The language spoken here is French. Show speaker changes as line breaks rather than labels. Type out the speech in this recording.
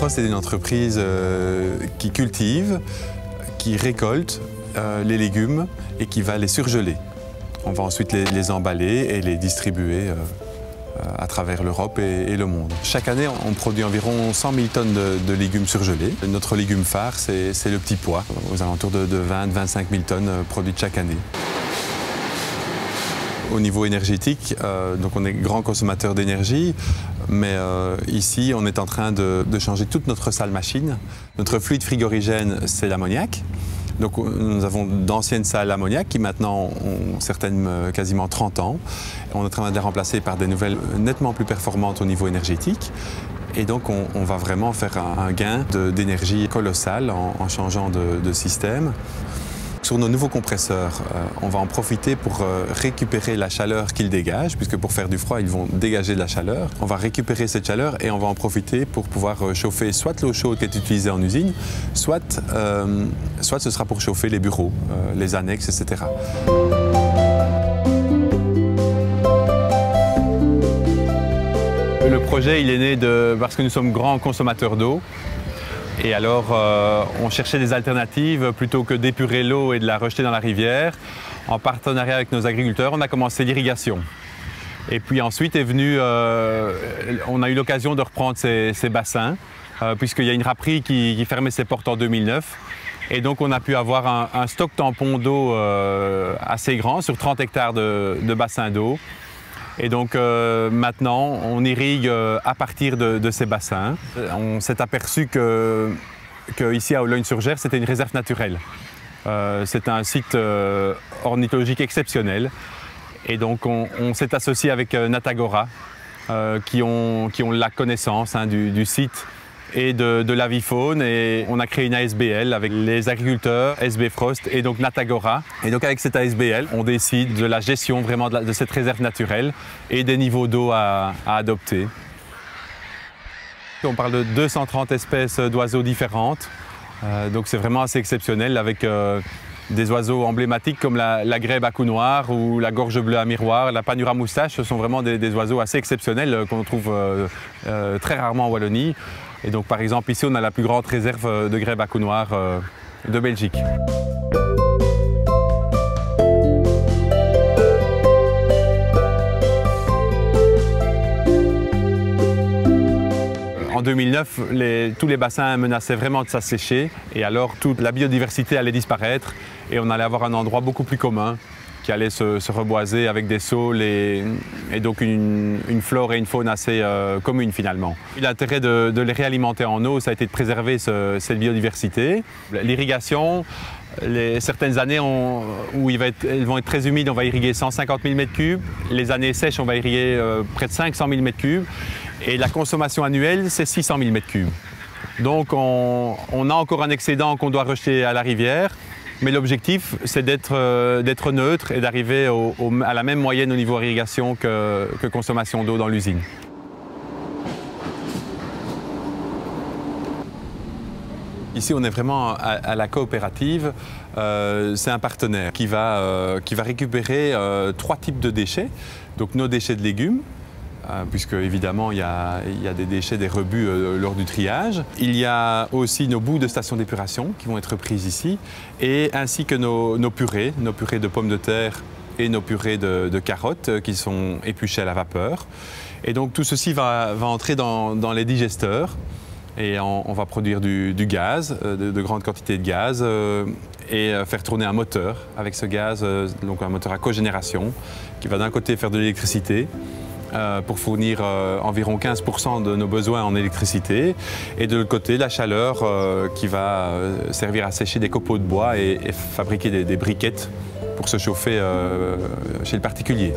Agricultor, c'est une entreprise qui cultive, qui récolte les légumes et qui va les surgeler. On va ensuite les emballer et les distribuer à travers l'Europe et le monde. Chaque année, on produit environ 100 000 tonnes de légumes surgelés. Notre légume phare, c'est le petit pois, aux alentours de 20-25 000 tonnes produites chaque année. Au niveau énergétique, donc on est grand consommateur d'énergie, mais ici, on est en train de changer toute notre salle machine. Notre fluide frigorigène, c'est l'ammoniac. Donc nous avons d'anciennes salles ammoniac qui maintenant ont certaines quasiment 30 ans. On est en train de les remplacer par des nouvelles nettement plus performantes au niveau énergétique. Et donc on va vraiment faire un gain d'énergie colossal en changeant de système. Sur nos nouveaux compresseurs, on va en profiter pour récupérer la chaleur qu'ils dégagent, puisque pour faire du froid, ils vont dégager de la chaleur. On va récupérer cette chaleur et on va en profiter pour pouvoir chauffer soit l'eau chaude qui est utilisée en usine, soit ce sera pour chauffer les bureaux, les annexes, etc. Le projet, il est né parce que nous sommes grands consommateurs d'eau. Et alors, on cherchait des alternatives plutôt que d'épurer l'eau et de la rejeter dans la rivière. En partenariat avec nos agriculteurs, on a commencé l'irrigation. Et puis ensuite est venu, on a eu l'occasion de reprendre ces bassins, puisqu'il y a une râperie qui fermait ses portes en 2009. Et donc on a pu avoir un stock tampon d'eau assez grand, sur 30 hectares de bassins d'eau. Et donc maintenant, on irrigue à partir de ces bassins. On s'est aperçu qu'ici à Oulogne-sur-Gers, c'était une réserve naturelle. C'est un site ornithologique exceptionnel. Et donc on s'est associé avec Natagora, qui ont la connaissance du site et de l'avifaune, et on a créé une ASBL avec les agriculteurs, SB Frost et donc Natagora. Et donc avec cette ASBL, on décide de la gestion vraiment de cette réserve naturelle et des niveaux d'eau à adopter. On parle de 230 espèces d'oiseaux différentes, donc c'est vraiment assez exceptionnel avec des oiseaux emblématiques comme la grèbe à cou noir ou la gorge bleue à miroir, la panure à moustache. Ce sont vraiment des oiseaux assez exceptionnels qu'on trouve très rarement en Wallonie. Et donc par exemple ici on a la plus grande réserve de grèbe à cou noir de Belgique. En 2009, tous les bassins menaçaient vraiment de s'assécher et alors toute la biodiversité allait disparaître et on allait avoir un endroit beaucoup plus commun qui allait se reboiser avec des saules et donc une flore et une faune assez communes finalement. L'intérêt de les réalimenter en eau, ça a été de préserver cette biodiversité. L'irrigation, certaines années où elles vont être très humides, on va irriguer 150 000 m3. Les années sèches, on va irriguer près de 500 000 m3. Et la consommation annuelle, c'est 600 000 m3. Donc on a encore un excédent qu'on doit rejeter à la rivière. Mais l'objectif, c'est d'être neutre et d'arriver à la même moyenne au niveau irrigation que consommation d'eau dans l'usine. Ici, on est vraiment à la coopérative. C'est un partenaire qui va récupérer 3 types de déchets. Donc nos déchets de légumes, puisque évidemment il y a des déchets, des rebuts lors du triage. Il y a aussi nos boues de station d'épuration qui vont être prises ici, et ainsi que nos purées de pommes de terre et nos purées de carottes qui sont épluchées à la vapeur. Et donc tout ceci va entrer dans les digesteurs et on va produire du gaz, de grandes quantités de gaz et faire tourner un moteur avec ce gaz, donc un moteur à cogénération qui va d'un côté faire de l'électricité pour fournir environ 15% de nos besoins en électricité, et de l'autre côté la chaleur qui va servir à sécher des copeaux de bois et fabriquer des briquettes pour se chauffer chez le particulier.